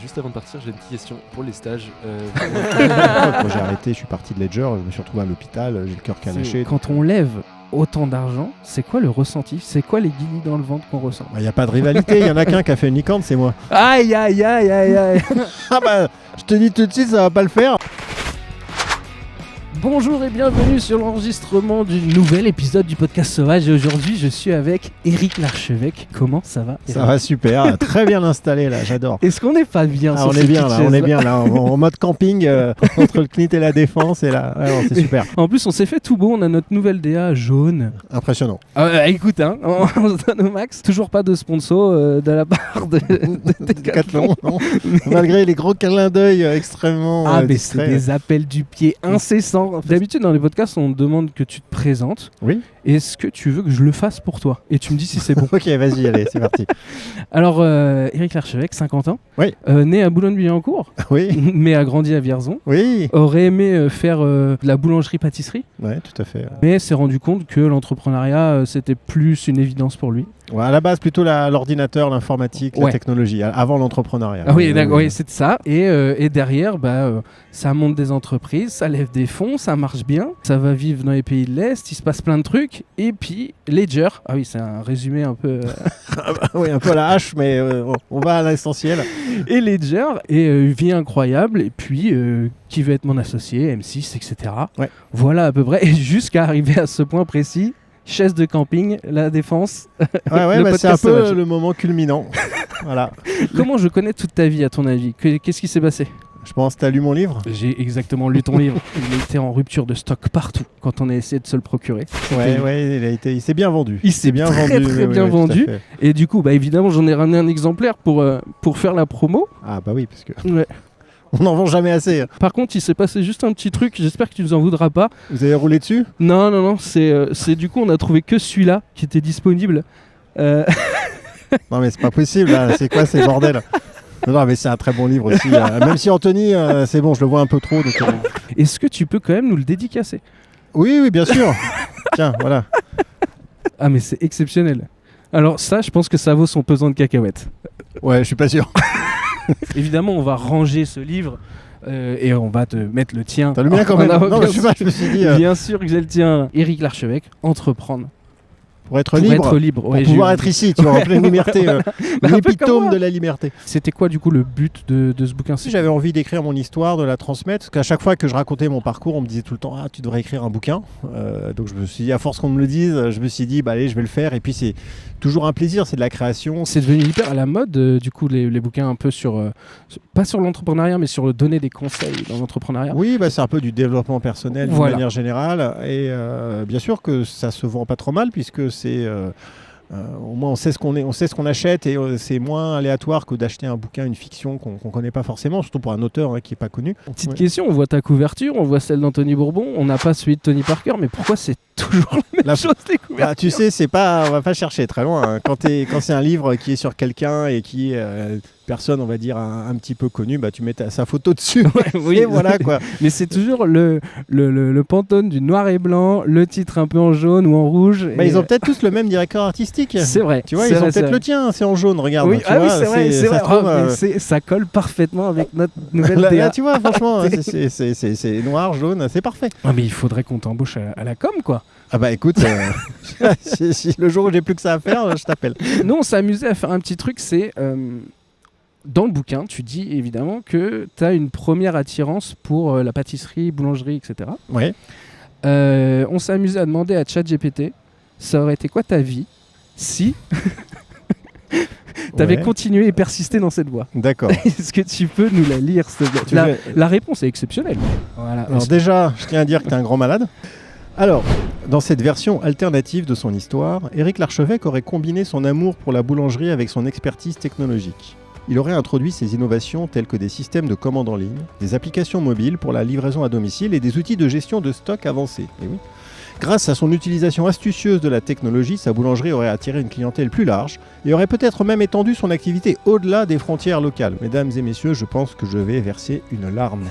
juste avant de partir, j'ai une petite question pour les stages. Quand j'ai arrêté, je suis parti de Ledger, je me suis retrouvé à l'hôpital, j'ai le cœur qui a lâché. Quand on lève autant d'argent, c'est quoi le ressenti? C'est quoi les guillis dans le ventre qu'on ressent? Il n'y a pas de rivalité, il y en a qu'un qui a fait une licorne, c'est moi. Aïe aïe aïe aïe aïe. Ah bah, je te dis tout de suite, ça va pas le faire. Bonjour et bienvenue sur l'enregistrement du nouvel épisode du podcast Sauvage. Et aujourd'hui, je suis avec Éric Larchevêque. Comment ça va, Éric? Ça va super, très bien installé là, j'adore. Est-ce qu'on n'est pas bien sur on est bien là, on est bien là, en mode camping entre le CNIT et la défense et là, ouais, non, c'est super. En plus, on s'est fait tout beau, on a notre nouvelle DA jaune. Impressionnant. Écoute, on se donne au max. Toujours pas de sponsor de la part de Decathlon, non. Malgré les gros câlins d'œil extrêmement mais discrets. c'est des appels du pied incessants. D'habitude, dans les podcasts, on te demande que tu te présentes. Oui. Est-ce que tu veux que je le fasse pour toi? Et tu me dis si c'est bon. Ok, vas-y, allez, c'est parti. Alors, Éric Larchevêque, 50 ans. Oui. Né à Boulogne-Billancourt, Oui. mais a grandi à Vierzon. Oui. Aurait aimé faire de la boulangerie-pâtisserie, Ouais, tout à fait. mais s'est rendu compte que l'entrepreneuriat, c'était plus une évidence pour lui. Ouais, à la base, plutôt l'ordinateur, l'informatique, la technologie, avant l'entrepreneuriat. Ah oui, d'accord, oui, c'est ça. Et derrière, ça monte des entreprises, ça lève des fonds, ça marche bien, ça va vivre dans les pays de l'Est, il se passe plein de trucs. Et puis Ledger, ah oui, c'est un résumé un peu... Oui, un peu à la hache, mais on va à l'essentiel. Et Ledger, et vie incroyable, et puis qui veut être mon associé, M6, etc. Ouais. Voilà à peu près, et jusqu'à arriver à ce point précis, chaise de camping, la défense. Ouais, c'est un peu le moment culminant. Voilà. Comment je connais toute ta vie, à ton avis? Qu'est-ce qui s'est passé? Je pense que tu as lu mon livre. J'ai exactement lu ton livre. Il était en rupture de stock partout quand on a essayé de se le procurer. Ouais, il s'est bien vendu. Il s'est bien vendu. Très bien vendu. Et du coup, évidemment, j'en ai ramené un exemplaire pour faire la promo. Ah bah oui, parce que ouais. On n'en vend jamais assez. Par contre, il s'est passé juste un petit truc. J'espère que tu nous en voudras pas. Vous avez roulé dessus? Non. C'est du coup, on a trouvé que celui-là qui était disponible. Non mais c'est pas possible. Là. C'est quoi ces bordels? Non, mais c'est un très bon livre aussi. Même si Anthony, c'est bon, je le vois un peu trop. Donc, Est-ce que tu peux quand même nous le dédicacer? Oui, bien sûr. Tiens, voilà. Ah, mais c'est exceptionnel. Alors ça, je pense que ça vaut son pesant de cacahuètes. Ouais, je suis pas sûr. Évidemment, on va ranger ce livre et on va te mettre le tien. T'as le mien quand même? Non, je sais pas, je me suis dit... Bien sûr que j'ai le tien. Éric Larchevêque, entreprendre. Pour être libre, pour pouvoir être ici, tu vois, en pleine liberté, l'épitome de la liberté. C'était quoi du coup le but de ce bouquin? J'avais envie d'écrire mon histoire, de la transmettre, parce qu'à chaque fois que je racontais mon parcours, on me disait tout le temps « Ah, tu devrais écrire un bouquin ». Donc je me suis dit, à force qu'on me le dise, je me suis dit « Allez, je vais le faire ». Et puis c'est toujours un plaisir, c'est de la création. C'est devenu hyper à la mode, du coup, les bouquins un peu pas sur l'entrepreneuriat, mais sur donner des conseils dans l'entrepreneuriat. Oui, c'est un peu du développement personnel d'une manière générale. Et bien sûr que ça se vend pas trop mal, puisque c'est... au moins on sait ce qu'on achète et c'est moins aléatoire que d'acheter un bouquin, une fiction qu'on connaît pas forcément, surtout pour un auteur qui est pas connu. Petite question, on voit ta couverture, on voit celle d'Anthony Bourbon, on n'a pas celui de Tony Parker, mais pourquoi c'est toujours la même chose, les couvertures? Tu sais, on va pas chercher très loin. Quand c'est un livre qui est sur quelqu'un et qui personne, on va dire, un petit peu connu, tu mets sa photo dessus. Oui, et voilà quoi. Mais c'est toujours le Pantone du noir et blanc, le titre un peu en jaune ou en rouge. Ils ont peut-être tous le même directeur artistique. C'est vrai. Tu vois, ils ont peut-être le tien, c'est en jaune, regarde. Oui, tu vois, c'est vrai. Ça colle parfaitement avec notre nouvelle DA. Là, tu vois, franchement, c'est noir, jaune, c'est parfait. Ah, mais il faudrait qu'on t'embauche à la com, quoi. Ah bah écoute, si le jour où j'ai plus que ça à faire, je t'appelle. Nous, on s'est amusé à faire un petit truc, c'est... dans le bouquin, tu dis évidemment que tu as une première attirance pour la pâtisserie, boulangerie, etc. Ouais. On s'est amusé à demander à ChatGPT, ça aurait été quoi ta vie si tu avais continué et persisté dans cette voie? D'accord. Est-ce que tu peux nous la lire, s'il te plaît? La réponse est exceptionnelle. Voilà. Alors déjà, je tiens à dire que tu es un grand malade. Alors, dans cette version alternative de son histoire, Éric Larchevêque aurait combiné son amour pour la boulangerie avec son expertise technologique. Il aurait introduit ces innovations telles que des systèmes de commande en ligne, des applications mobiles pour la livraison à domicile et des outils de gestion de stock avancés. Et oui. Grâce à son utilisation astucieuse de la technologie, sa boulangerie aurait attiré une clientèle plus large et aurait peut-être même étendu son activité au-delà des frontières locales. Mesdames et messieurs, je pense que je vais verser une larme.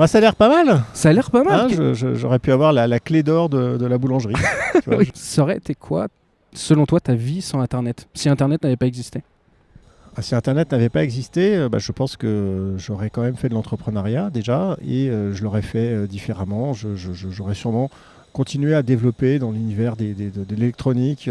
Ça a l'air pas mal. Ça a l'air pas mal. J'aurais pu avoir la clé d'or de la boulangerie. Tu vois. Ça aurait été quoi, selon toi, ta vie sans Internet? Si Internet n'avait pas existé? Si Internet n'avait pas existé, je pense que j'aurais quand même fait de l'entrepreneuriat déjà et je l'aurais fait différemment. J'aurais sûrement continué à développer dans l'univers de l'électronique,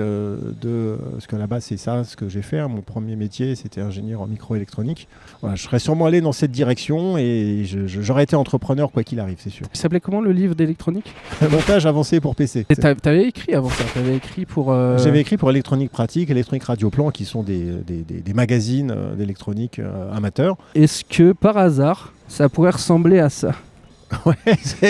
parce qu'à la base c'est ça ce que j'ai fait. Mon premier métier c'était ingénieur en microélectronique. Voilà, je serais sûrement allé dans cette direction et j'aurais été entrepreneur quoi qu'il arrive, c'est sûr. Il s'appelait comment le livre d'électronique? Montage avancé pour PC. Et t'avais écrit avant ça? T'avais écrit pour... J'avais écrit pour Électronique Pratique, Électronique Radioplan, qui sont des magazines d'électronique amateurs. Est-ce que par hasard, ça pourrait ressembler à ça? Ouais,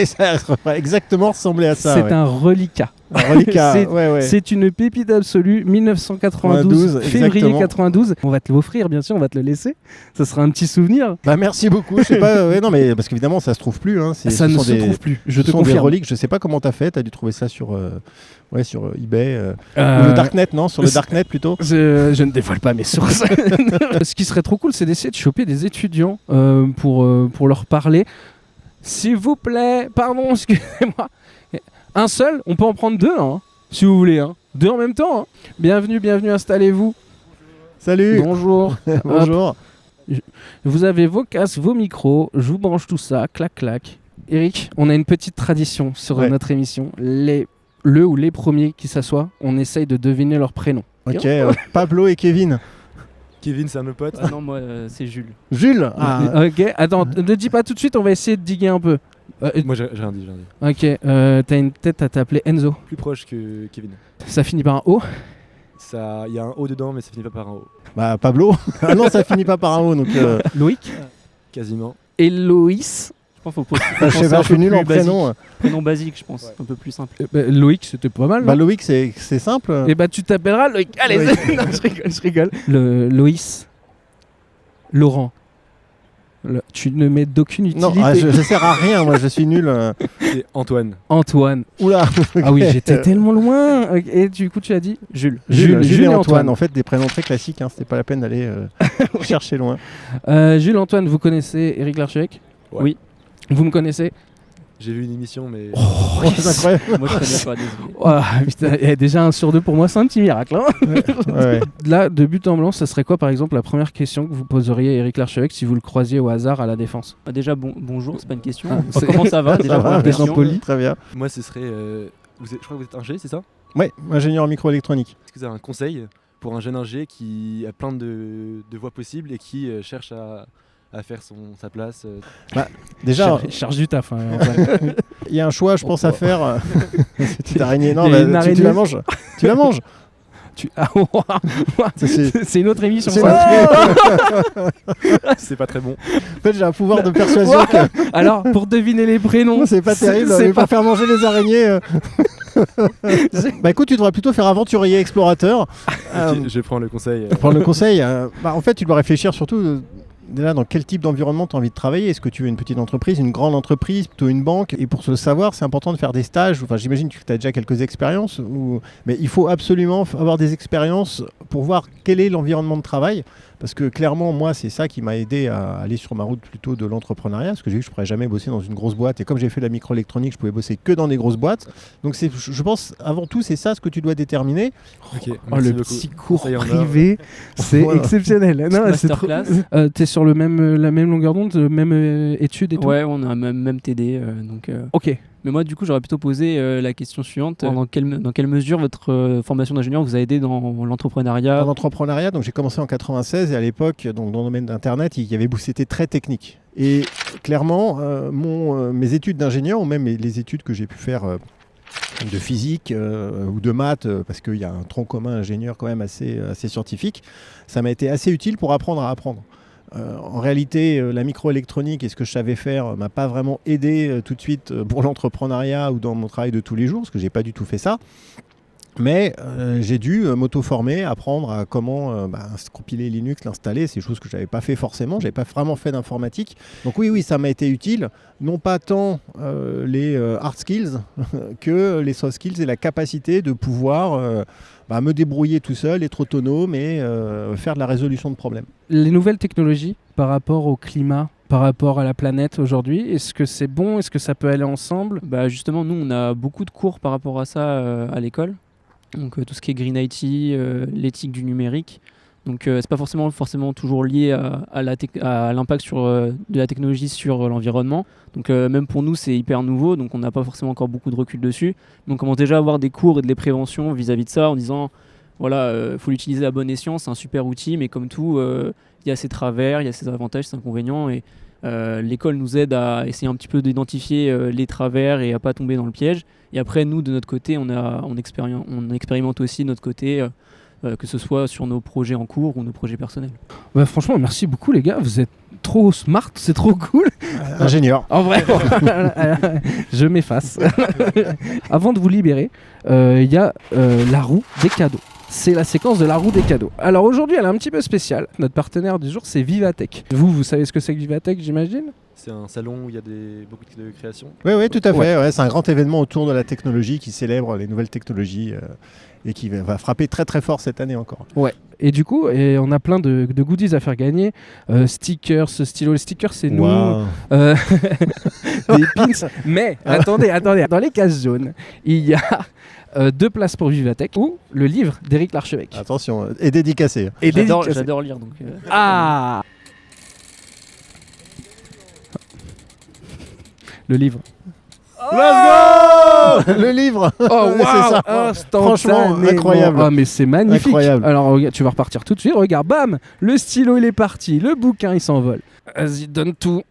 ça va exactement ressembler à ça. C'est un reliquat. Un reliquat, C'est une pépite absolue, 1992, février exactement. 92. On va te l'offrir, bien sûr, on va te le laisser. Ça sera un petit souvenir. Merci beaucoup. Je sais pas, non, mais parce qu'évidemment, ça se trouve plus. Hein. Ça ne se trouve plus. Je te confirme. Des reliques. Je sais pas comment t'as fait. T'as dû trouver ça sur eBay ou le Darknet, non? Sur le Darknet plutôt. Je ne dévoile pas mes sources. Ce qui serait trop cool, c'est d'essayer de choper des étudiants pour leur parler. S'il vous plaît, pardon, excusez-moi. Un seul, on peut en prendre deux, hein, si vous voulez. Hein. Deux en même temps. Hein. Bienvenue, installez-vous. Salut. Bonjour. Bonjour. Vous avez vos casques, vos micros, je vous branche tout ça, clac, clac. Eric, on a une petite tradition sur notre émission. Le ou les premiers qui s'assoient, on essaye de deviner leur prénom. Ok, Pablo et Kevin. Kevin, c'est un de nos potes. Ah non, moi, c'est Jules. Jules. Ok, attends, ne dis pas tout de suite, on va essayer de diguer un peu. Moi, j'ai rien dit. Ok, t'as une tête à t'appeler Enzo. Plus proche que Kevin. Ça finit par un O. Il y a un O dedans, mais ça finit pas par un O. Bah, Pablo. Ah non, ça finit pas par un O, donc... Loïc. Quasiment. Héloïse. Je pense qu'il faut je sais pas, je suis nul en prénom. Prénom basique, je pense, un peu plus simple. Loïc, c'était pas mal. Loïc, c'est simple. Et tu t'appelleras Loïc. Allez, non, je rigole. Loïs. Laurent. Tu ne mets d'aucune utilité. Non, je sers à rien, moi, je suis nul. C'est Antoine. Antoine. Oula. Ah oui, j'étais tellement loin. Et du coup, tu as dit Jules et Antoine. En fait, des prénoms très classiques. C'était pas la peine d'aller chercher loin. Jules, Antoine, vous connaissez Éric Larchevêque? Ouais. Oui. Vous me connaissez? J'ai vu une émission, mais... C'est incroyable. Moi, je connais pas, désolé. Oh, putain, déjà 1 sur 2 pour moi, c'est un petit miracle. Hein. Ouais. Là, de but en blanc, ça serait quoi, par exemple, la première question que vous poseriez à Éric Larchevêque si vous le croisiez au hasard à la Défense? Déjà, bonjour, c'est pas une question. Comment ça va? Déjà, première bien question. poli. Très bien. Moi, ce serait... je crois que vous êtes ingé, c'est ça? Ouais, ingénieur en microélectronique. Est-ce que vous avez un conseil pour un jeune ingé qui a plein de voies possibles et qui cherche à faire sa place Déjà, charge du taf. Hein, il y a un choix, je pense, à faire. Petite araignée. Non, Il y a une tu araignée. la manges. Tu la manges. C'est une autre émission. C'est ça. c'est pas très bon. En fait, j'ai un pouvoir de persuasion que Alors, pour deviner les prénoms, c'est pas terrible. c'est Mais pour faire manger les araignées. Bah écoute, tu devrais plutôt faire aventurier explorateur. Ok, je prends le conseil. Prendre le conseil. En fait, tu dois réfléchir surtout. Déjà, dans quel type d'environnement tu as envie de travailler? Est-ce que tu veux une petite entreprise, une grande entreprise, plutôt une banque? Et pour le savoir, c'est important de faire des stages. Enfin, j'imagine que tu as déjà quelques expériences. Mais il faut absolument avoir des expériences pour voir quel est l'environnement de travail. Parce que clairement, moi, c'est ça qui m'a aidé à aller sur ma route plutôt de l'entrepreneuriat. Parce que j'ai vu que je ne pourrais jamais bosser dans une grosse boîte. Et comme j'ai fait de la microélectronique, je pouvais bosser que dans des grosses boîtes. Donc, je pense, avant tout, c'est ça ce que tu dois déterminer. Ok, Oh, merci le beaucoup. petit cours Ça y en a. privé, c'est Voilà. exceptionnel. Non, c'est trop... Masterclass. T'es sur la même longueur d'onde, même étude et tout. Ouais, on a même TD. Ok. Mais moi, du coup, j'aurais plutôt posé la question suivante. Dans quelle mesure votre formation d'ingénieur vous a aidé dans l'entrepreneuriat? En entrepreneuriat, donc j'ai commencé en 96 et à l'époque, donc dans le domaine d'Internet, c'était très technique. Et clairement, mes études d'ingénieur, ou même les études que j'ai pu faire de physique ou de maths, parce qu'il y a un tronc commun ingénieur quand même assez scientifique, ça m'a été assez utile pour apprendre à apprendre. En réalité, la microélectronique et ce que je savais faire m'a pas vraiment aidé tout de suite pour l'entrepreneuriat ou dans mon travail de tous les jours, parce que j'ai pas du tout fait ça. Mais j'ai dû m'auto-former, apprendre à comment compiler Linux, l'installer. C'est des choses que je n'avais pas fait forcément. Je n'avais pas vraiment fait d'informatique. Donc oui, ça m'a été utile. Non pas tant les hard skills que les soft skills et la capacité de pouvoir me débrouiller tout seul, être autonome et faire de la résolution de problèmes. Les nouvelles technologies par rapport au climat, par rapport à la planète aujourd'hui, est-ce que c'est bon? Est-ce que ça peut aller ensemble? Justement, nous, on a beaucoup de cours par rapport à ça à l'école. Donc tout ce qui est Green IT, l'éthique du numérique. Donc c'est pas forcément toujours lié à l'impact de la technologie sur l'environnement. Donc même pour nous c'est hyper nouveau, donc on n'a pas forcément encore beaucoup de recul dessus. Donc on commence déjà à avoir des cours et des préventions vis-à-vis de ça en disant voilà, faut l'utiliser à bon escient, c'est un super outil, mais comme tout, il y a ses travers, il y a ses avantages, ses inconvénients, et l'école nous aide à essayer un petit peu d'identifier les travers et à pas tomber dans le piège. Et après, nous, de notre côté, on expérimente aussi de notre côté, que ce soit sur nos projets en cours ou nos projets personnels. Bah, franchement, merci beaucoup les gars, vous êtes trop smart, c'est trop cool. Ingénieur. En vrai, je m'efface. Avant de vous libérer, il y a la roue des cadeaux. C'est la séquence de la roue des cadeaux. Alors aujourd'hui, elle est un petit peu spéciale. Notre partenaire du jour, c'est Vivatech. Vous savez ce que c'est que Vivatech, j'imagine ? C'est un salon où il y a beaucoup de créations. Oui, tout à fait. Ouais, c'est un grand événement autour de la technologie qui célèbre les nouvelles technologies et qui va frapper très très fort cette année encore. Ouais. Et du coup, on a plein de goodies à faire gagner. Stickers, stylo. Les stickers, c'est nous. Wow. Des pins. Mais attendez. Dans les cases jaunes, il y a 2 places pour Vivatech ou le livre d'Éric Larchevêque. Attention, et dédicacé. J'adore lire. Donc, Ah, le livre. Let's go. Le livre. Oh C'est ça. wow, Franchement, incroyable. Ah mais c'est magnifique. Incroyable. Alors regarde, tu vas repartir tout de suite. Regarde, bam, le stylo il est parti, le bouquin il s'envole. Vas-y, donne tout.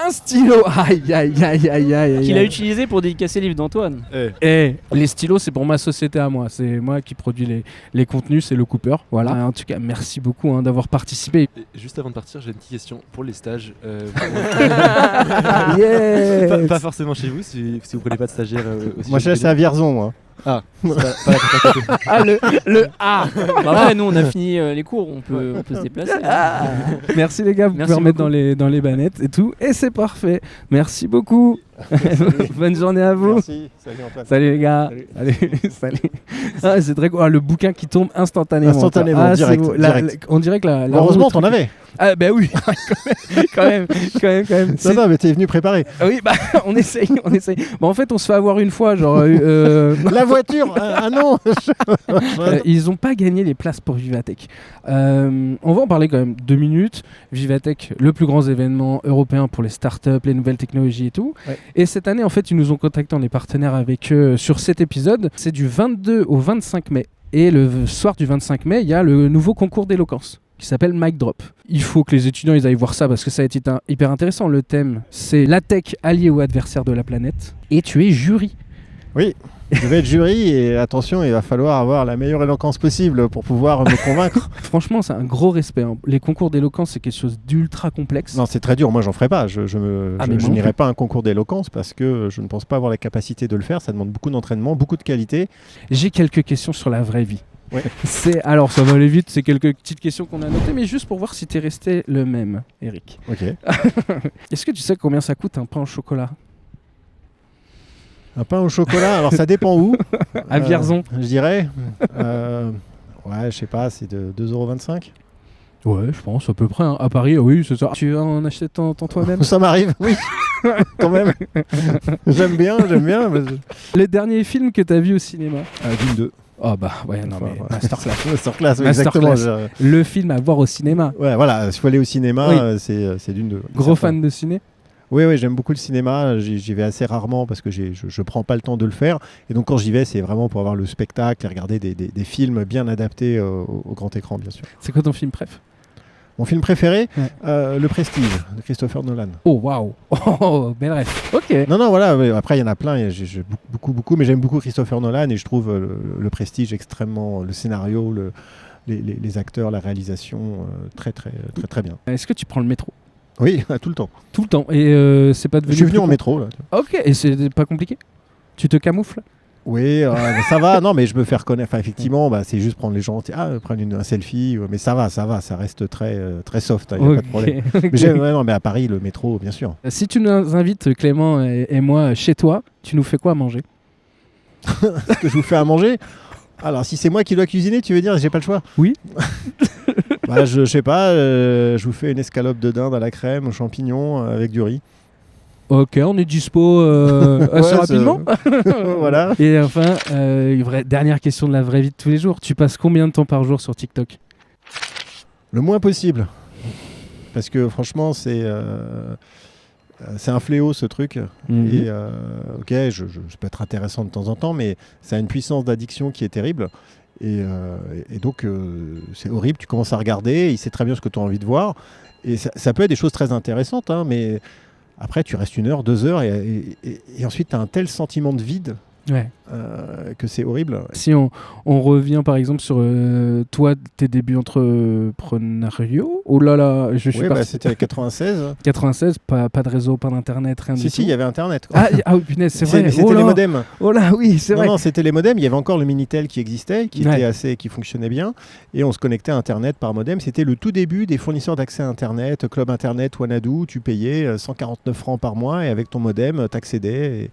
Un stylo. Aïe. qu'il a utilisé pour dédicacer le livre d'Antoine. Les stylos, c'est pour ma société à moi. C'est moi qui produis les contenus, c'est le Cooper. Voilà. En tout cas, merci beaucoup d'avoir participé. Et juste avant de partir, j'ai une petite question pour les stages. Yes. Pas forcément chez vous, si vous prenez pas de stagiaire aussi. Moi, je suis à Vierzon, moi. Ah, c'est pas la côté. Ah, le A. Après, nous, on a fini les cours, on peut se déplacer. Merci les gars, vous Merci pouvez remettre beaucoup. dans les bannettes et tout. Et c'est parfait. Merci beaucoup. Bonne journée à vous. Merci. Salut Antoine. Salut les gars. Salut. Ah, c'est très cool. Ah, le bouquin qui tombe instantanément. Instantanément, Ah, direct, c'est beau. direct. On dirait que la Heureusement, roue- t'en avais. Ah bah oui, quand même. Non, mais t'es venu préparer. Oui, bah on essaye. Bon, en fait, on se fait avoir une fois, genre. La voiture. Ah non. Ils ont pas gagné les places pour Vivatech. On va en parler quand même 2 minutes. Vivatech, le plus grand événement européen pour les startups, les nouvelles technologies et tout. Ouais. Et cette année, en fait, ils nous ont contactés, on est partenaire avec eux sur cet épisode. C'est du 22 au 25 mai. Et le soir du 25 mai, il y a le nouveau concours d'éloquence qui s'appelle Mic Drop. Il faut que les étudiants ils aillent voir ça parce que ça a été hyper intéressant. Le thème, c'est la tech alliée ou adversaire de la planète. Et tu es jury. Oui. Je vais être jury et attention, il va falloir avoir la meilleure éloquence possible pour pouvoir me convaincre. Franchement, c'est un gros respect. Les concours d'éloquence, c'est quelque chose d'ultra complexe. Non, c'est très dur. Moi, j'en ferai pas. Je mais moi non n'irai plus. pas à un concours d'éloquence parce que je ne pense pas avoir la capacité de le faire. Ça demande beaucoup d'entraînement, beaucoup de qualité. J'ai quelques questions sur la vraie vie. Ouais. Alors, ça va aller vite, c'est quelques petites questions qu'on a notées, mais juste pour voir si t'es resté le même, Eric. Ok. Est-ce que tu sais combien ça coûte un pain au chocolat ? Un pain au chocolat. Alors, ça dépend où. À Vierzon. Je dirais. Ouais, je sais pas. C'est de 2,25 €. Ouais, je pense à peu près. À Paris, oui, c'est ça. Tu vas en acheter ton toi-même ? Ça m'arrive. Oui. Quand même. J'aime bien. Mais... Le dernier film que t'as vu au cinéma ? Dune 2. Oh bah ouais, non mais masterclass. Masterclass, oui, Masterclass. exactement. Le film à voir au cinéma. Ouais, voilà. S'il faut aller au cinéma, Oui. c'est Dune 2. Gros fan de ciné ? Oui, j'aime beaucoup le cinéma. J'y vais assez rarement parce que je prends pas le temps de le faire. Et donc quand j'y vais, c'est vraiment pour avoir le spectacle et regarder des films bien adaptés au grand écran, bien sûr. C'est quoi ton film préf ? Mon film préféré, Ouais. Le Prestige de Christopher Nolan. Oh waouh. Oh, belle ref. Ok. Non, voilà. Après, il y en a plein. J'ai beaucoup, mais j'aime beaucoup Christopher Nolan et je trouve le Prestige extrêmement, le scénario, les acteurs, la réalisation, très bien. Est-ce que tu prends le métro ? Oui, tout le temps. Tout le temps. Et c'est pas Je devenu. suis venu plus en métro là. Ok, et c'est pas compliqué ? Tu te camoufles ? Oui, mais ça va. Non, mais je me fais reconnaître. Enfin, effectivement, c'est juste prendre les gens, prendre un selfie. Mais ça va. Ça reste très soft. Il n'y a pas de problème. Ok. Mais à Paris, le métro, bien sûr. Si tu nous invites, Clément et moi, chez toi, tu nous fais quoi à manger ? Ce que je vous fais à manger. Alors, si c'est moi qui dois cuisiner, tu veux dire, j'ai pas le choix. Oui. Je sais pas. Je vous fais une escalope de dinde à la crème, aux champignons, avec du riz. Ok, on est dispo assez rapidement. Voilà. Et enfin, dernière question de la vraie vie de tous les jours. Tu passes combien de temps par jour sur TikTok ? Le moins possible. Parce que franchement, c'est un fléau ce truc. Et ok, ça peut être intéressant de temps en temps, mais ça a une puissance d'addiction qui est terrible. Et donc, c'est horrible. Tu commences à regarder, il sait très bien ce que tu as envie de voir. Et ça peut être des choses très intéressantes, hein, mais après, tu restes 1 heure, 2 heures, et ensuite, tu as un tel sentiment de vide. Ouais. Que c'est horrible. Si on revient par exemple sur toi, tes débuts entrepreneuriaux, oh là là, je suis parti. C'était 96. 96, pas de réseau, pas d'internet, rien du tout. Si, il y avait internet. Quoi. Oui, punaise, c'est vrai. Mais c'était les modems. Oh là, oui, c'est vrai. Non, c'était les modems. Il y avait encore le Minitel qui existait, qui fonctionnait bien, et on se connectait à internet par modem. C'était le tout début des fournisseurs d'accès à internet, Club Internet, Wanadoo. Tu payais 149 francs par mois, et avec ton modem, t'accédais.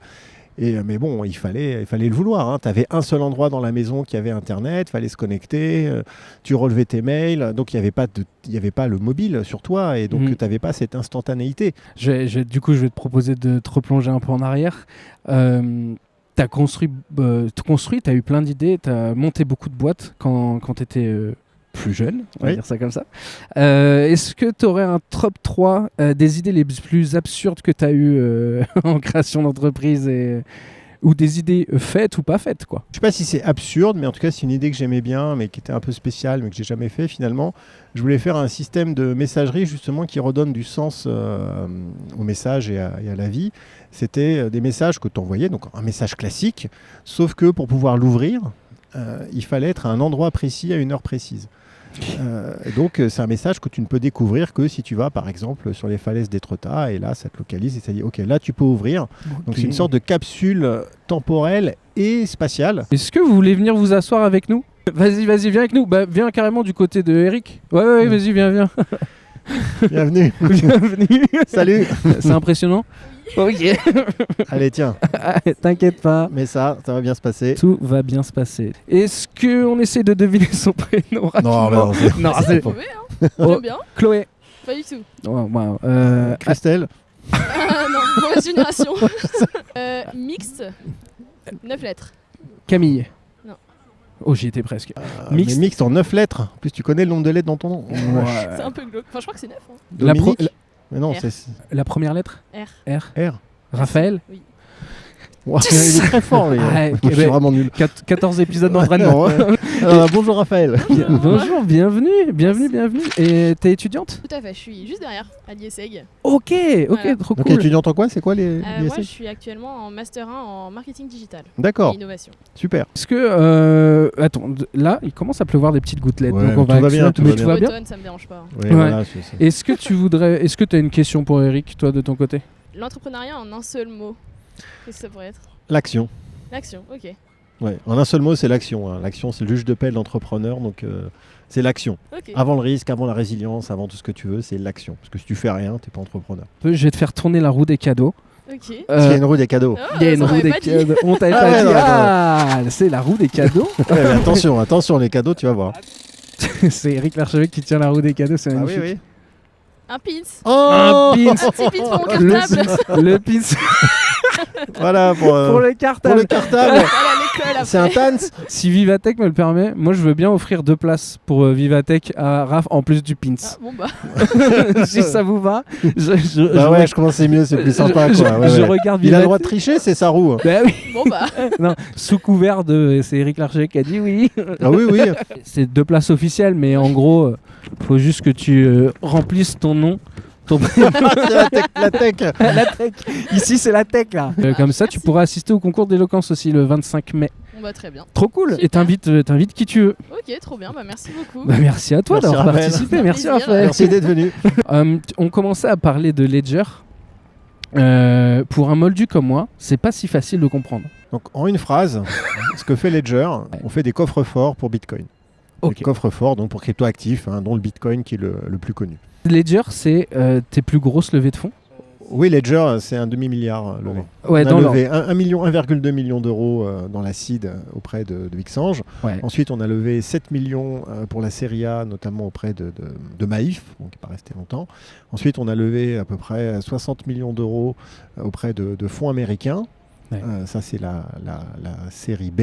Mais bon, il fallait le vouloir. Hein. Tu avais un seul endroit dans la maison qui avait Internet, il fallait se connecter, tu relevais tes mails, donc il n'y avait pas le mobile sur toi, et donc tu n'avais pas cette instantanéité. Du coup, je vais te proposer de te replonger un peu en arrière. Tu as construit, tu as eu plein d'idées, tu as monté beaucoup de boîtes quand tu étais plus jeune, on va dire ça comme ça. Est-ce que tu aurais un top 3 des idées les plus absurdes que tu as eues en création d'entreprise ou des idées faites ou pas faites, quoi? Je sais pas si c'est absurde, mais en tout cas c'est une idée que j'aimais bien, mais qui était un peu spéciale, mais que j'ai jamais fait finalement. Je voulais faire un système de messagerie justement qui redonne du sens au message et à la vie. C'était des messages que tu envoyais, donc un message classique, sauf que pour pouvoir l'ouvrir, il fallait être à un endroit précis à une heure précise. Donc c'est un message que tu ne peux découvrir que si tu vas par exemple sur les falaises d'Étretat, et là ça te localise et ça dit ok, là tu peux ouvrir. Okay. Donc c'est une sorte de capsule temporelle et spatiale. Est-ce que vous voulez venir vous asseoir avec nous? Vas-y, viens avec nous. Viens carrément du côté de Eric. Ouais, vas-y, viens. Bienvenue. Salut. C'est impressionnant. Ok. Allez, tiens. T'inquiète pas. Mais ça va bien se passer. Tout va bien se passer. Est-ce qu'on essaie de deviner son prénom rapidement? Non, c'est pas. J'aime bien. Chloé. Pas du tout. Christelle. Non, mauvaise génération. Mixte. 9 lettres. Camille. Non. Oh, j'y étais presque. Mixte. Mais mixte en 9 lettres. En plus, tu connais le nombre de lettres dans ton nom. C'est un peu glauque. Enfin, je crois que c'est 9. Hein. Dominique. Mais non, R. c'est la première lettre. R. Raphaël. Oui. Wow, il est très fort, lui. Je suis vraiment nul. 14 épisodes d'entraînement. Alors, bonjour Raphaël. Bonjour, bienvenue. Et t'es étudiante? Tout à fait, je suis juste derrière, à l'IESEG. Ok, Voilà. trop Donc, cool. étudiante en quoi? C'est quoi les Moi, je suis actuellement en Master 1 en marketing digital D'accord, et innovation. super. Est-ce que... attends, là, il commence à pleuvoir des petites gouttelettes. Ouais, donc on va tout va bien, mais tout va bien. Automne, ça me dérange pas. Ouais, voilà, Est-ce que tu as une question pour Eric, toi, de ton côté? L'entrepreneuriat en un seul mot, qu'est-ce que ça pourrait être? L'action. L'action, ok. Ouais, en un seul mot, c'est l'action. Hein. L'action, c'est le juge de paix de l'entrepreneur, donc c'est l'action. Ok. Avant le risque, avant la résilience, avant tout ce que tu veux, c'est l'action. Parce que si tu fais rien, t'es pas entrepreneur. Je vais te faire tourner la roue des cadeaux. Ok. Parce qu'il y a une roue des cadeaux. Oh, Il y a une ça, on roue m'avait des pas dit. cadeaux. On t'avait Ah pas ouais, dit. non, Ah, c'est la roue des cadeaux. Ouais, mais attention, les cadeaux, tu vas voir. C'est Eric Larchevêque qui tient la roue des cadeaux, c'est magnifique. oui. Un pins. Oh Un pins. Un petit pins pour mon cartable. Le pins Voilà, pour pour le cartable. le cartable. Voilà, l'école après. C'est un Tans. Si Vivatech me le permet, moi je veux bien offrir 2 places pour Vivatech à Raph en plus du pins. Ah, bon bah. Si ça vous va, Je commençais mieux, c'est plus sympa. Je Quoi. Ouais, je ouais. regarde Il a Vivatech. le droit de tricher, c'est sa roue. Bah oui. Bon bah. Non, sous couvert de. C'est Eric Larchevêque qui a dit oui. Ah oui, oui. C'est 2 places officielles, mais en gros, faut juste que tu remplisses ton nom. C'est la tech. La tech. Ici, c'est la tech là. Comme ça, tu merci. pourras assister au concours d'éloquence aussi le 25 mai. Bon bah très bien. Trop cool. Super. Et t'invites qui tu veux. Ok, trop bien. Bah merci beaucoup. Bah, merci à toi Merci, d'avoir Raphaël. participé. Merci Plaisir. Raphaël. Merci d'être venu. On commençait à parler de Ledger. Pour un moldu comme moi, c'est pas si facile de comprendre. Donc, en une phrase, ce que fait Ledger, on fait des coffres forts pour Bitcoin. Ok. Des coffres forts donc pour cryptoactifs, dont le Bitcoin qui est le plus connu. Ledger, c'est tes plus grosses levées de fonds. Oui, Ledger, c'est un demi-milliard levé. Ouais, On a dans levé 1,2 million d'euros dans la seed auprès de Xange. Ouais. Ensuite, on a levé 7 millions pour la série A, notamment auprès de Maïf, qui n'est pas resté longtemps. Ensuite, on a levé à peu près 60 millions d'euros auprès de fonds américains. Ouais. Ça, c'est la série B.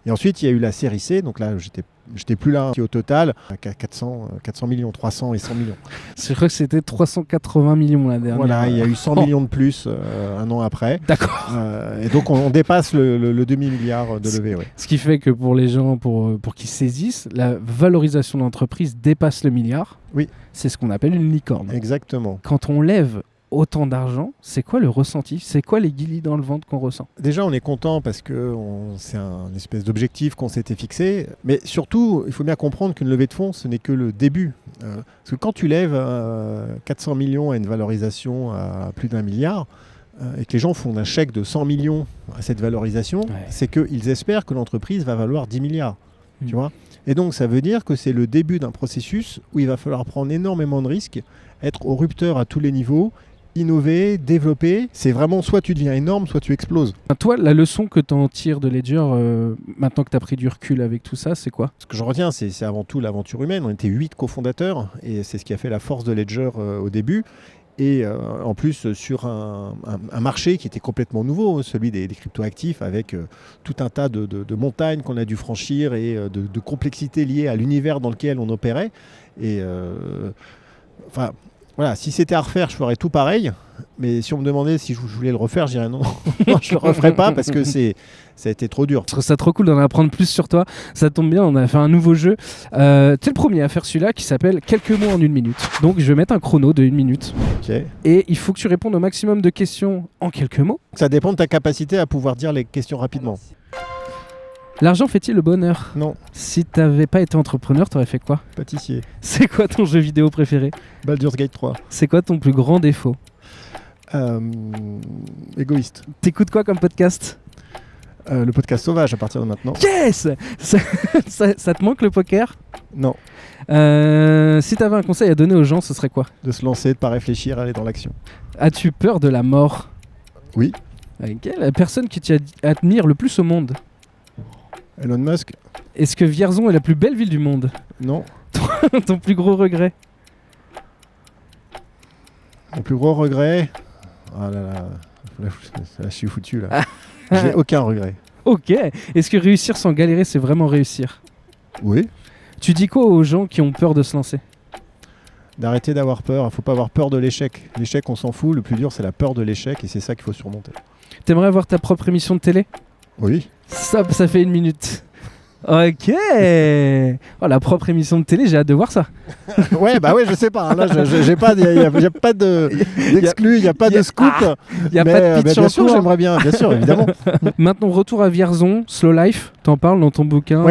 Et ensuite, il y a eu la série C. Donc là, j'étais plus là. Au total, 400 millions, 300 et 100 millions. Je crois que c'était 380 millions la dernière. Voilà, il y a eu 100 millions de plus un an après. D'accord. Et donc, on dépasse le demi-milliard de levée. Ouais. Ce qui fait que pour les gens, pour qu'ils saisissent, la valorisation de l'entreprise dépasse le milliard. Oui. C'est ce qu'on appelle une licorne. Exactement. Quand on lève autant d'argent, c'est quoi le ressenti? C'est quoi les guillis dans le ventre qu'on ressent? Déjà, on est content parce que c'est un espèce d'objectif qu'on s'était fixé. Mais surtout, il faut bien comprendre qu'une levée de fonds, ce n'est que le début. Parce que quand tu lèves 400 millions à une valorisation à plus d'1 milliard, et que les gens font un chèque de 100 millions à cette valorisation, c'est qu'ils espèrent que l'entreprise va valoir 10 milliards. Tu vois ? Et donc, ça veut dire que c'est le début d'un processus où il va falloir prendre énormément de risques, être au rupteur à tous les niveaux, innover, développer. C'est vraiment soit tu deviens énorme, soit tu exploses. Toi, la leçon que tu en tires de Ledger, maintenant que tu as pris du recul avec tout ça, c'est quoi? Ce que je retiens, c'est avant tout l'aventure humaine. On était 8 cofondateurs et c'est ce qui a fait la force de Ledger au début. Et en plus, sur un marché qui était complètement nouveau, celui des cryptoactifs, avec tout un tas de montagnes qu'on a dû franchir et de complexités liées à l'univers dans lequel on opérait. Et voilà, si c'était à refaire, je ferais tout pareil. Mais si on me demandait si je voulais le refaire, je dirais non, non je ne le referais pas parce que ça a été trop dur. Je trouve ça trop cool d'en apprendre plus sur toi. Ça tombe bien, on a fait un nouveau jeu. Tu es le premier à faire celui-là qui s'appelle Quelques mots en 1 minute. Donc je vais mettre un chrono de 1 minute. Okay. Et il faut que tu répondes au maximum de questions en quelques mots. Ça dépend de ta capacité à pouvoir dire les questions rapidement. L'argent fait-il le bonheur? Non. Si t'avais pas été entrepreneur, t'aurais fait quoi? Pâtissier. C'est quoi ton jeu vidéo préféré? Baldur's Gate 3. C'est quoi ton plus grand défaut? Égoïste. T'écoutes quoi comme podcast? Le podcast sauvage à partir de maintenant. Yes! Ça te manque le poker? Non. Si t'avais un conseil à donner aux gens, ce serait quoi? De se lancer, de pas réfléchir, aller dans l'action. As-tu peur de la mort? Oui. La personne qui t'admire le plus au monde? Elon Musk. Est-ce que Vierzon est la plus belle ville du monde? Non. Ton plus gros regret? Mon plus gros regret... Ah là là, je suis foutu là. J'ai aucun regret. Ok. Est-ce que réussir sans galérer, c'est vraiment réussir? Oui. Tu dis quoi aux gens qui ont peur de se lancer? D'arrêter d'avoir peur. Il faut pas avoir peur de l'échec. L'échec, on s'en fout. Le plus dur, c'est la peur de l'échec et c'est ça qu'il faut surmonter. T'aimerais avoir ta propre émission de télé? Oui. Ça fait 1 minute. Ok. Oh, la propre émission de télé, j'ai hâte de voir ça. Ouais, je sais pas. Là, j'ai pas, il y a pas d'exclus, il y a pas de scoop. Il y a pas de pitch bien en sûr, cours. j'aimerais bien, évidemment. Maintenant, retour à Vierzon, Slow Life. T'en parles dans ton bouquin.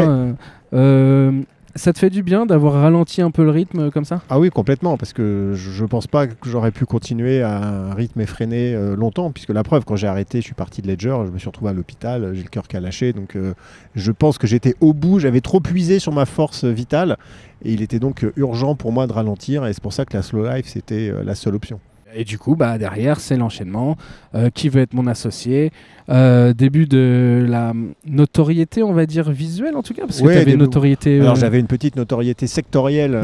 Ouais. Ça te fait du bien d'avoir ralenti un peu le rythme comme ça? Ah oui, complètement, parce que je pense pas que j'aurais pu continuer à un rythme effréné longtemps, puisque la preuve, quand j'ai arrêté, je suis parti de Ledger, je me suis retrouvé à l'hôpital, j'ai le cœur qui a lâché, donc je pense que j'étais au bout, j'avais trop puisé sur ma force vitale, et il était donc urgent pour moi de ralentir, et c'est pour ça que la slow life, c'était la seule option. Et du coup, derrière, c'est l'enchaînement. Qui veut être mon associé? Début de la notoriété, on va dire, visuelle en tout cas, parce que tu avais une notoriété... Alors j'avais une petite notoriété sectorielle,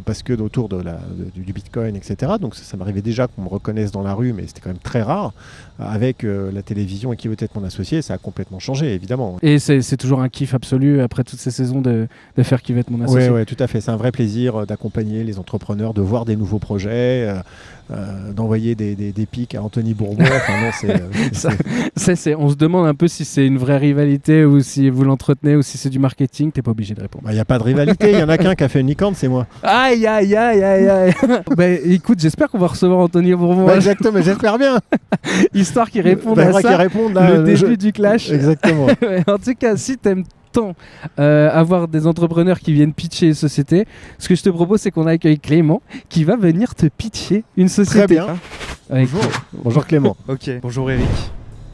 parce que autour du Bitcoin, etc. Donc ça m'arrivait déjà qu'on me reconnaisse dans la rue, mais c'était quand même très rare. Avec la télévision et Qui veut être mon associé, ça a complètement changé, évidemment. Et c'est toujours un kiff absolu, après toutes ces saisons, de faire Qui veut être mon associé. Oui, tout à fait. C'est un vrai plaisir d'accompagner les entrepreneurs, de voir des nouveaux projets, d'envoyer des pics à Anthony Bourbon. Enfin, non, on se demande un peu si c'est une vraie rivalité ou si vous l'entretenez ou si c'est du marketing. T'es pas obligé de répondre. Il n'y a pas de rivalité. Il y en a qu'un qui a fait une licorne, c'est moi. Aïe, aïe, aïe, aïe, aïe. Écoute, j'espère qu'on va recevoir Anthony Bourbon. Exactement, mais j'espère bien. Histoire qu'il réponde à ça. Qu'il réponde là, le début du clash. Exactement. En tout cas, si t'aimes tant avoir des entrepreneurs qui viennent pitcher une société, ce que je te propose, c'est qu'on accueille Clément qui va venir te pitcher une société. Très bien. Bonjour. Bonjour Clément. Ok, bonjour Eric.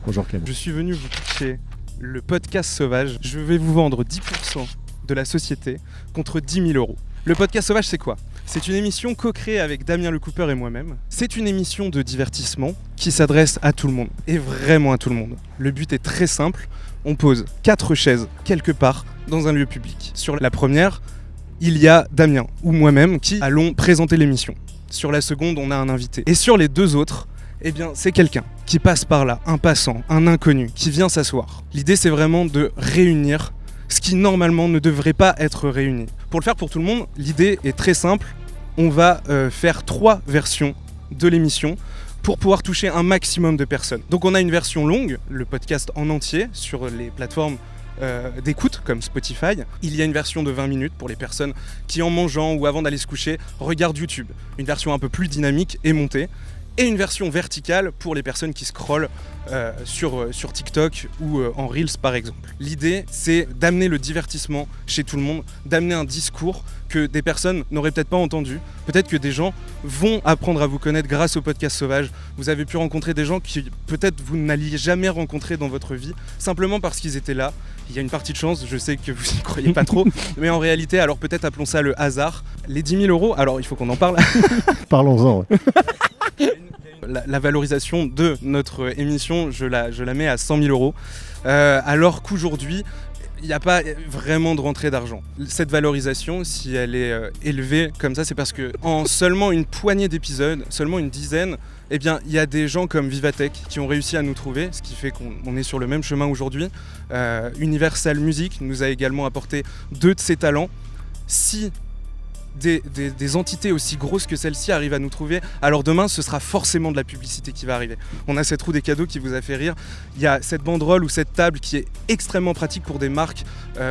Bonjour Clément. Je suis venu vous pitcher le podcast sauvage. Je vais vous vendre 10% de la société contre 10 000 euros. Le podcast sauvage, c'est quoi? C'est une émission co-créée avec Damien Le Cooper et moi-même. C'est une émission de divertissement qui s'adresse à tout le monde, et vraiment à tout le monde. Le but est très simple, on pose 4 chaises quelque part dans un lieu public. Sur la première, il y a Damien ou moi-même qui allons présenter l'émission. Sur la seconde, on a un invité. Et sur les 2 autres, eh bien, c'est quelqu'un qui passe par là, un passant, un inconnu, qui vient s'asseoir. L'idée, c'est vraiment de réunir ce qui normalement ne devrait pas être réuni. Pour le faire pour tout le monde, l'idée est très simple. On va faire 3 versions de l'émission pour pouvoir toucher un maximum de personnes. Donc on a une version longue, le podcast en entier, sur les plateformes d'écoute comme Spotify. Il y a une version de 20 minutes pour les personnes qui, en mangeant ou avant d'aller se coucher, regardent YouTube. Une version un peu plus dynamique et montée. Et une version verticale pour les personnes qui scrollent sur TikTok ou en Reels par exemple. L'idée, c'est d'amener le divertissement chez tout le monde, d'amener un discours que des personnes n'auraient peut-être pas entendu. Peut-être que des gens vont apprendre à vous connaître grâce au podcast Sauvage. Vous avez pu rencontrer des gens qui peut-être vous n'alliez jamais rencontrer dans votre vie, simplement parce qu'ils étaient là. Il y a une partie de chance, je sais que vous n'y croyez pas trop, mais en réalité, alors peut-être appelons ça le hasard. Les 10 000 €, alors il faut qu'on en parle. Parlons-en. Ouais. La valorisation de notre émission, je la mets à 100 000 €, alors qu'aujourd'hui, il n'y a pas vraiment de rentrée d'argent. Cette valorisation, si elle est élevée comme ça, c'est parce qu'en seulement une poignée d'épisodes, seulement une dizaine, eh bien, il y a des gens comme Vivatech qui ont réussi à nous trouver, ce qui fait qu'on est sur le même chemin aujourd'hui. Universal Music nous a également apporté 2 de ses talents. Si des entités aussi grosses que celle-ci arrivent à nous trouver, alors demain ce sera forcément de la publicité qui va arriver. On a cette roue des cadeaux qui vous a fait rire, il y a cette banderole ou cette table qui est extrêmement pratique pour des marques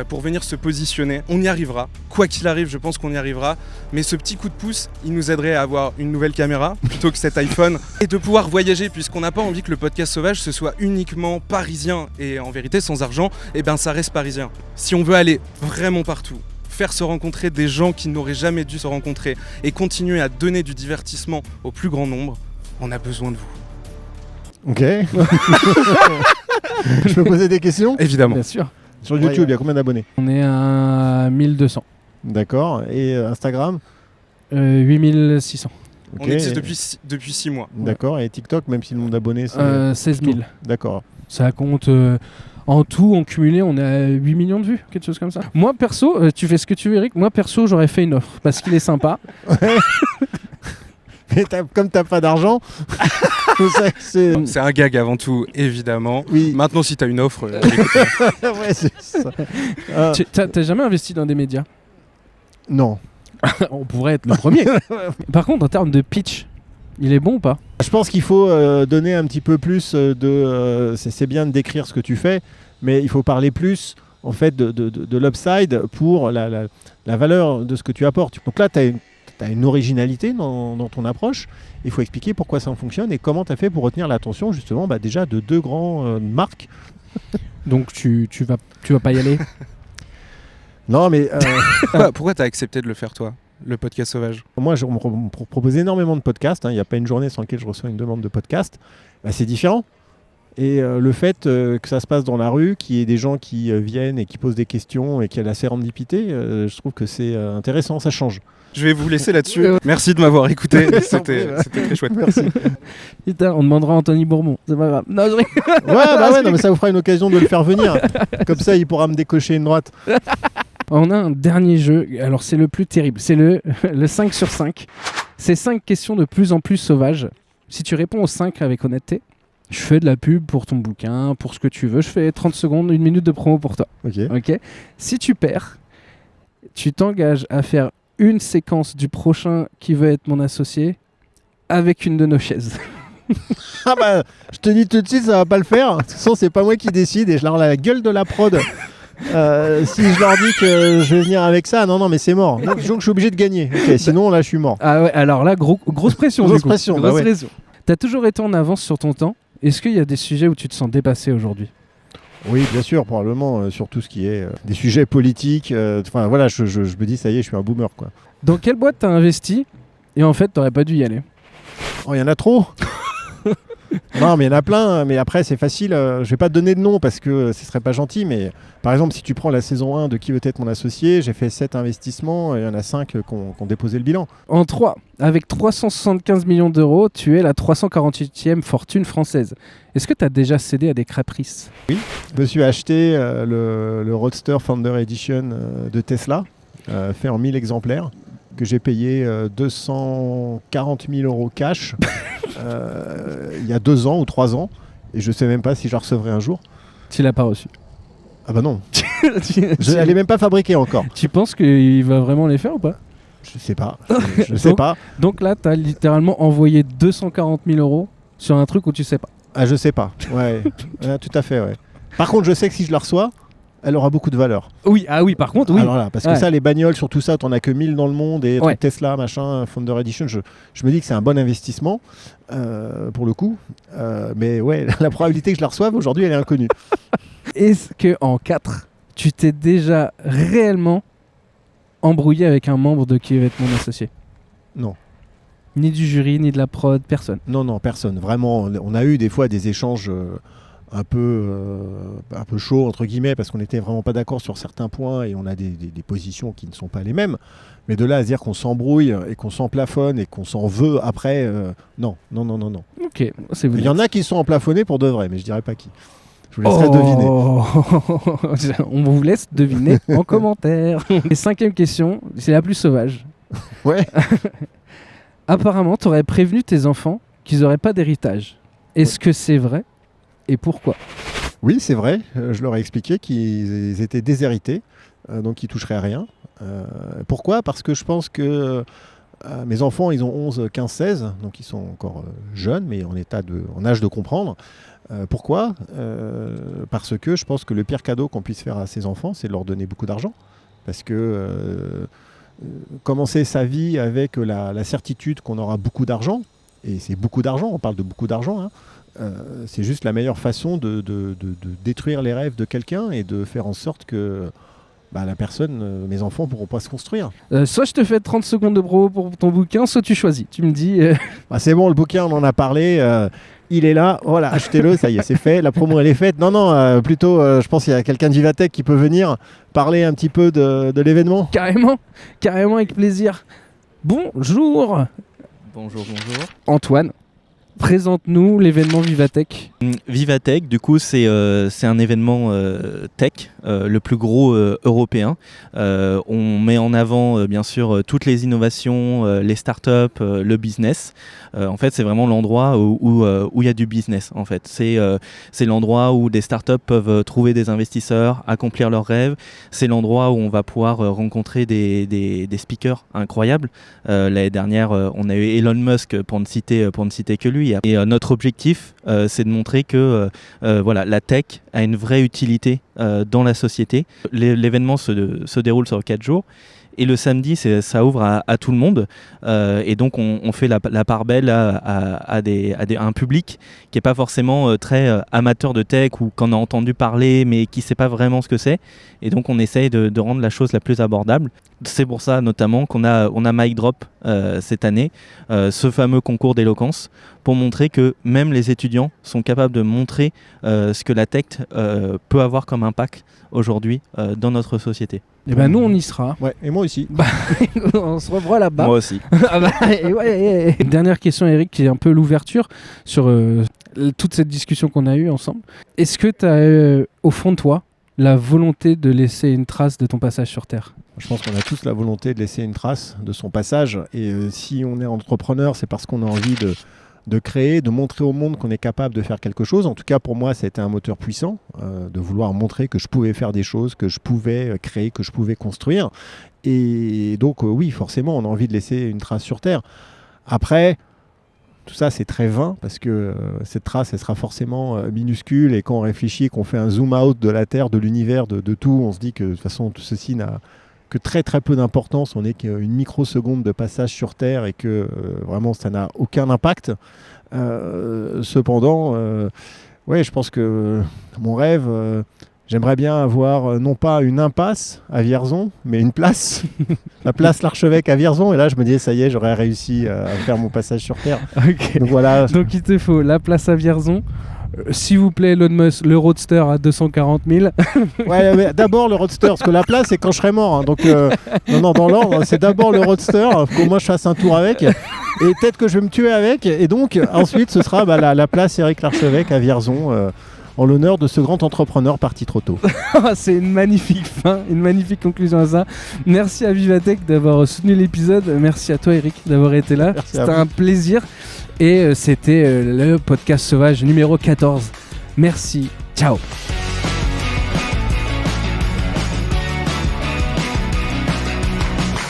pour venir se positionner. On y arrivera, quoi qu'il arrive, je pense qu'on y arrivera, mais ce petit coup de pouce, il nous aiderait à avoir une nouvelle caméra plutôt que cet iPhone et de pouvoir voyager, puisqu'on n'a pas envie que le podcast Sauvage ce soit uniquement parisien, et en vérité sans argent, eh ben ça reste parisien. Si on veut aller vraiment partout, faire se rencontrer des gens qui n'auraient jamais dû se rencontrer et continuer à donner du divertissement au plus grand nombre, on a besoin de vous. Ok. Je peux poser des questions ? Évidemment. Bien sûr. Sur YouTube, il y a combien d'abonnés ? On est à 1200. D'accord. Et Instagram ? 8600. Ok. On existe depuis 6 mois. D'accord. Et TikTok, même si le nombre d'abonnés, c'est... 16 000. D'accord. Ça compte... en tout, en cumulé, on est à 8 millions de vues, quelque chose comme ça. Moi, perso, tu fais ce que tu veux, Eric. Moi, perso, j'aurais fait une offre parce qu'il est sympa. Mais comme t'as pas d'argent, c'est... C'est un gag avant tout, évidemment. Oui. Maintenant, si t'as une offre, Ouais, c'est ça. T'as jamais investi dans des médias ? Non. On pourrait être le premier. Par contre, en termes de pitch, il est bon ou pas ? Je pense qu'il faut donner un petit peu plus de... c'est bien de décrire ce que tu fais, mais il faut parler plus en fait de l'upside pour la valeur de ce que tu apportes. Donc là, tu as une originalité dans ton approche. Il faut expliquer pourquoi ça fonctionne et comment tu as fait pour retenir l'attention justement déjà de 2 grandes marques. Donc tu vas pas y aller ? Non, mais pourquoi t'as accepté de le faire, toi, le podcast Sauvage ? moi, je me propose énormément de podcasts. Il n'y a pas une journée sans laquelle je reçois une demande de podcast. C'est différent. Et le fait que ça se passe dans la rue, qu'il y ait des gens qui viennent et qui posent des questions et qu'il y a la sérendipité, je trouve que c'est intéressant, ça change. Je vais vous laisser là-dessus. Merci de m'avoir écouté. C'était très chouette. Merci. Putain, on demandera à Anthony Bourbon. C'est pas grave. Non, je rigole. Non, mais ça vous fera une occasion de le faire venir. Comme ça, il pourra me décocher une droite. On a un dernier jeu, alors c'est le plus terrible, c'est le 5 sur 5. C'est 5 questions de plus en plus sauvages. Si tu réponds aux 5 avec honnêteté, je fais de la pub pour ton bouquin, pour ce que tu veux, je fais 30 secondes, 1 minute de promo pour toi. Ok. Si tu perds, tu t'engages à faire une séquence du prochain qui veut être mon associé avec une de nos chaises. Ah bah, je te dis tout de suite, ça va pas le faire. De toute façon, c'est pas moi qui décide et je leur la gueule de la prod. Si je leur dis que je vais venir avec ça, non, mais c'est mort. Donc, je suis obligé de gagner. Okay, sinon, là, je suis mort. Ah ouais, alors là, grosse pression. Grosse pression. Grosse pression. T'as toujours été en avance sur ton temps. Est-ce qu'il y a des sujets où tu te sens dépassé aujourd'hui ? Oui, bien sûr, probablement, sur tout ce qui est des sujets politiques. Enfin, voilà, je me dis, ça y est, je suis un boomer, quoi. Dans quelle boîte t'as investi et en fait, t'aurais pas dû y aller ? Oh, il y en a trop. Non, mais il y en a plein, mais après c'est facile. Je vais pas te donner de nom parce que ce serait pas gentil, mais par exemple, si tu prends la saison 1 de Qui veut être mon associé, j'ai fait 7 investissements et il y en a 5 qui ont déposé le bilan. En 3, avec 375 millions d'euros, tu es la 348e fortune française. Est-ce que tu as déjà cédé à des caprices? Je me suis acheté le Roadster Founder Edition de Tesla, fait en 1000 exemplaires, que j'ai payé 240 000 euros cash il y a 2 ans ou 3 ans, et je sais même pas si je la recevrai un jour. Tu l'as pas reçu. Ah bah non, elle est même pas fabriquée encore. Tu penses qu'il va vraiment les faire ou pas? Je sais pas, je sais pas. Donc là, tu as littéralement envoyé 240 000 euros sur un truc où tu sais pas. Ah je sais pas, ouais, tout à fait, ouais. Par contre, je sais que si je la reçois, elle aura beaucoup de valeur. Oui, ah oui, par contre, oui. Alors là, parce que ça, les bagnoles, sur tout ça, t'en as que 1000 dans le monde, et Ouais. Tesla, machin, Founder Edition, je me dis que c'est un bon investissement, pour le coup. Mais ouais, la probabilité que je la reçoive, aujourd'hui, elle est inconnue. Est-ce que en 4, tu t'es déjà réellement embrouillé avec un membre de Qui veut être mon associé? Non. Ni du jury, ni de la prod, personne. Non, personne. Vraiment, on a eu des fois des échanges un peu chauds, entre guillemets, parce qu'on n'était vraiment pas d'accord sur certains points et on a des positions qui ne sont pas les mêmes. Mais de là à dire qu'on s'embrouille et qu'on s'en plafonne et qu'on s'en veut après, non. Ok, c'est vous. Il y en a qui sont emplafonnés pour de vrai, mais je dirais pas qui. Je vous laisserai deviner. On vous laisse deviner en commentaire. Et 5e question, c'est la plus sauvage. Ouais. Apparemment, tu aurais prévenu tes enfants qu'ils n'auraient pas d'héritage. Est-ce que c'est vrai et pourquoi? Oui, c'est vrai. Je leur ai expliqué qu'ils étaient déshérités, donc ils toucheraient à rien. Pourquoi? Parce que je pense que mes enfants, ils ont 11, 15, 16, donc ils sont encore jeunes, mais en âge de comprendre. Pourquoi? Parce que je pense que le pire cadeau qu'on puisse faire à ses enfants, c'est de leur donner beaucoup d'argent. Parce que commencer sa vie avec la certitude qu'on aura beaucoup d'argent, et c'est beaucoup d'argent, on parle de beaucoup d'argent, hein, c'est juste la meilleure façon de détruire les rêves de quelqu'un et de faire en sorte que la personne, mes enfants, ne pourront pas se construire. Soit je te fais 30 secondes de promo pour ton bouquin, soit tu choisis. Tu me dis... C'est bon, le bouquin, on en a parlé, il est là, voilà, achetez-le, ça y est, c'est fait, la promo elle est faite. Non, plutôt, je pense qu'il y a quelqu'un de Vivatech qui peut venir parler un petit peu de l'événement. Carrément, avec plaisir. Bonjour Bonjour. Antoine, présente-nous l'événement Vivatech. Vivatech, du coup, c'est un événement tech, le plus gros européen. On met en avant, bien sûr, toutes les innovations, les startups, le business. En fait, c'est vraiment l'endroit où il y a du business. En fait, c'est l'endroit où des startups peuvent trouver des investisseurs, accomplir leurs rêves. C'est l'endroit où on va pouvoir rencontrer des speakers incroyables. L'année dernière, on a eu Elon Musk pour ne citer que lui. Et notre objectif, c'est de montrer que la tech a une vraie utilité dans la société. L'événement se déroule sur 4 jours. Et le samedi, ça ouvre à tout le monde. Et donc, on fait la part belle à un public qui n'est pas forcément très amateur de tech ou qu'on a entendu parler, mais qui ne sait pas vraiment ce que c'est. Et donc, on essaye de rendre la chose la plus abordable. C'est pour ça, notamment, qu'on a Mic Drop cette année, ce fameux concours d'éloquence, pour montrer que même les étudiants sont capables de montrer ce que la tech peut avoir comme impact aujourd'hui dans notre société. Et nous on y sera. Ouais, et moi aussi. On se revoit là-bas. Moi aussi. Dernière question, Eric, qui est un peu l'ouverture sur toute cette discussion qu'on a eue ensemble. Est-ce que tu as au fond de toi la volonté de laisser une trace de ton passage sur Terre? Je pense qu'on a tous la volonté de laisser une trace de son passage. Et si on est entrepreneur, c'est parce qu'on a envie de créer, de montrer au monde qu'on est capable de faire quelque chose. En tout cas, pour moi, ça a été un moteur puissant de vouloir montrer que je pouvais faire des choses, que je pouvais créer, que je pouvais construire. Et donc, oui, forcément, on a envie de laisser une trace sur Terre. Après, tout ça, c'est très vain parce que cette trace, elle sera forcément minuscule. Et quand on réfléchit, qu'on fait un zoom out de la Terre, de l'univers, de tout, on se dit que de toute façon, tout ceci n'a que très très peu d'importance. On n'est qu'une microseconde de passage sur Terre et que vraiment, ça n'a aucun impact. Cependant, je pense que mon rêve, J'aimerais bien avoir non pas une impasse à Vierzon, mais une place. La place L'Archevêque à Vierzon. Et là, je me disais, ça y est, j'aurais réussi à faire mon passage sur Terre. Ok. Donc voilà. Donc il te faut la place à Vierzon. S'il vous plaît, Elon Musk, le Roadster à 240 000. Ouais, mais d'abord le Roadster, parce que la place, c'est quand je serai mort. Hein. Donc, non, dans l'ordre, c'est d'abord le Roadster, qu'au moins je fasse un tour avec. Et peut-être que je vais me tuer avec. Et donc, ensuite, ce sera la place Éric L'Archevêque à Vierzon. En l'honneur de ce grand entrepreneur parti trop tôt. C'est une magnifique fin, une magnifique conclusion à ça. Merci à Vivatech d'avoir soutenu l'épisode. Merci à toi Eric d'avoir été là. C'était un plaisir. Et c'était le podcast sauvage numéro 14. Merci. Ciao.